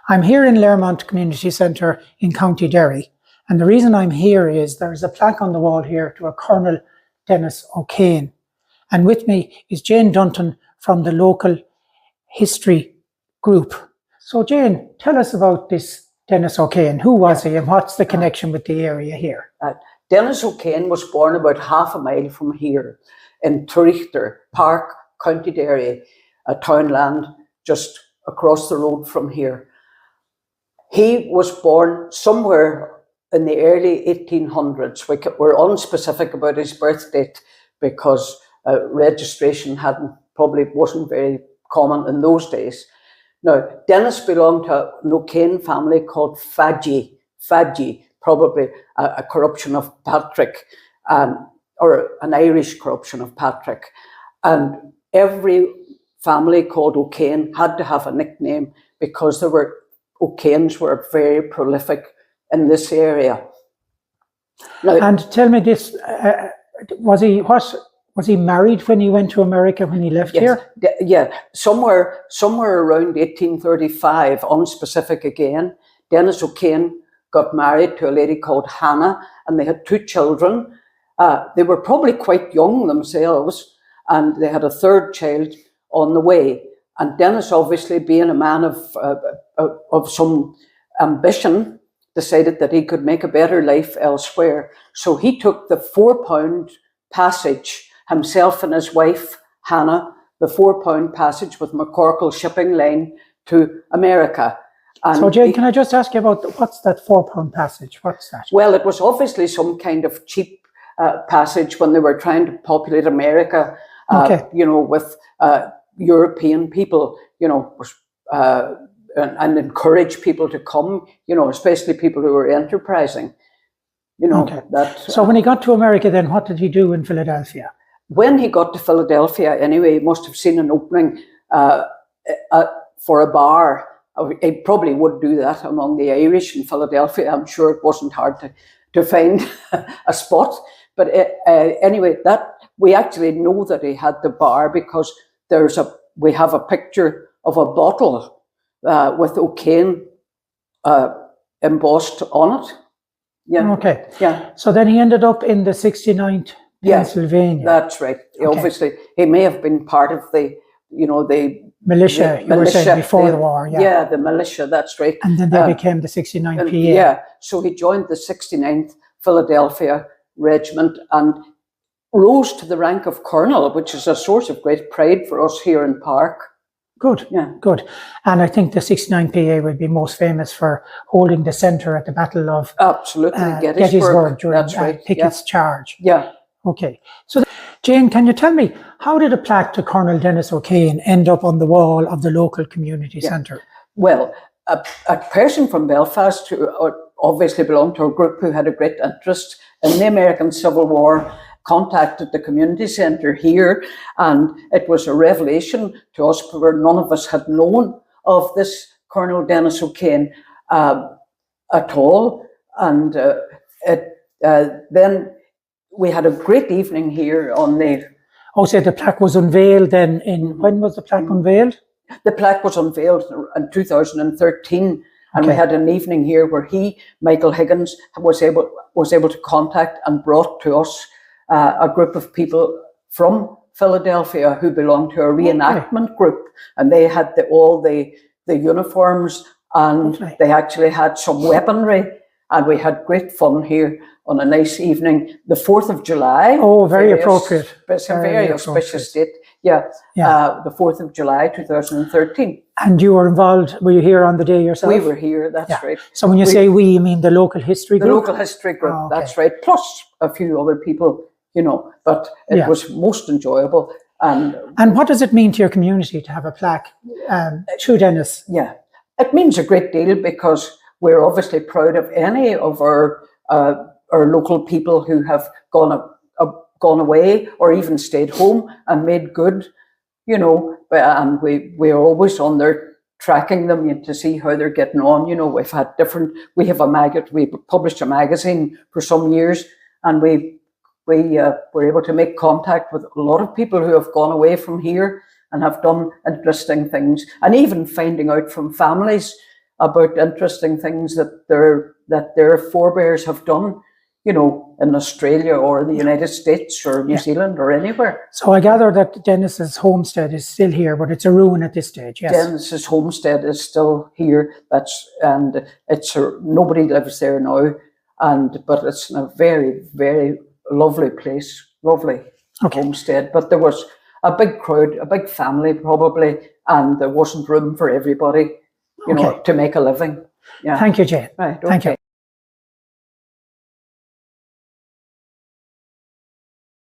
I'm here in Learmount Community Centre in County Derry, and the reason I'm here is there's a plaque on the wall here to a Colonel Dennis O Kane, and with me is Jane Dunton from the local history group. So Jane, tell us about this Dennis O Kane. Who was he and what's the connection with the area here? Dennis O Kane was born about half a mile from here in Trichter Park, County Derry, a townland just across the road from here. He was born somewhere in the early 1800s. We're unspecific about his birth date because registration probably wasn't very common in those days. Now, Dennis belonged to an O'Kane family called Fadji, probably a corruption of Patrick, or an Irish corruption of Patrick. And every family called O'Kane had to have a nickname because O'Kanes were very prolific in this area. Now, and tell me this, was he married when he went to America when he left here? Yeah, somewhere around 1835, unspecific again, Dennis O'Kane got married to a lady called Hannah, and they had 2 children. They were probably quite young themselves, and they had a 3rd child on the way. And Dennis, obviously being a man of some ambition, decided that he could make a better life elsewhere. So he took the 4-pound passage, himself and his wife, Hannah, the 4-pound passage with McCorkle shipping line to America. And so Jane, can I just ask you about what's that 4-pound passage? What's that? Well, it was obviously some kind of cheap passage when they were trying to populate America, with European people, and encourage people to come, especially people who were enterprising. So when he got to America, then what did he do in Philadelphia? When he got to Philadelphia, anyway, he must have seen an opening for a bar. He probably would do that among the Irish in Philadelphia. I'm sure it wasn't hard to find a spot. But anyway, that we actually know that he had the bar because we have a picture of a bottle with O'Kane embossed on it. Yeah. Okay. Yeah. So then he ended up in the 69th Pennsylvania. Yeah, that's right. Okay. Obviously, he may have been part of the militia, you were saying before the war. Yeah, the militia, that's right. And then they became the 69th PA. Yeah, so he joined the 69th Philadelphia Regiment and rose to the rank of colonel, which is a source of great pride for us here in Park. Good, yeah, good. And I think the 69th PA would be most famous for holding the centre at the Battle of Gettysburg during Pickett's charge. Yeah. Okay. So, Jane, can you tell me, how did a plaque to Colonel Dennis O Kane end up on the wall of the local community centre? Well, a person from Belfast who obviously belonged to a group who had a great interest in the American Civil War contacted the community centre here, and it was a revelation to us where none of us had known of this Colonel Dennis O Kane at all. And then we had a great evening here on the... Oh, so the plaque was unveiled then when was the plaque unveiled? The plaque was unveiled in 2013, and we had an evening here where Michael Higgins, was able to contact and brought to us a group of people from Philadelphia who belonged to a reenactment group, and they had all the uniforms, and they actually had some weaponry, and we had great fun here on a nice evening. The 4th of July. Oh, very appropriate. It's a very auspicious date. Yeah. The 4th of July, 2013. And you were involved, were you here on the day yourself? We were here, that's right. So when you say we, you mean the local history group? The local history group, that's right. Plus a few other people, but it was most enjoyable. And what does it mean to your community to have a plaque to Dennis? Yeah, it means a great deal because we're obviously proud of any of our local people who have gone away or even stayed home and made good, and we're always on there tracking them to see how they're getting on. We published a magazine for some years, and we were able to make contact with a lot of people who have gone away from here and have done interesting things, and even finding out from families about interesting things that their forebears have done, you know, in Australia or the United States or New Zealand or anywhere. So I gather that Dennis's homestead is still here, but it's a ruin at this stage. Yes. Dennis's homestead is still here. Nobody lives there now, but it's in a very, very lovely place, lovely homestead. But there was a big crowd, a big family probably, and there wasn't room for everybody, you know, to make a living. Yeah. Thank you, Jane. Right. Thank you.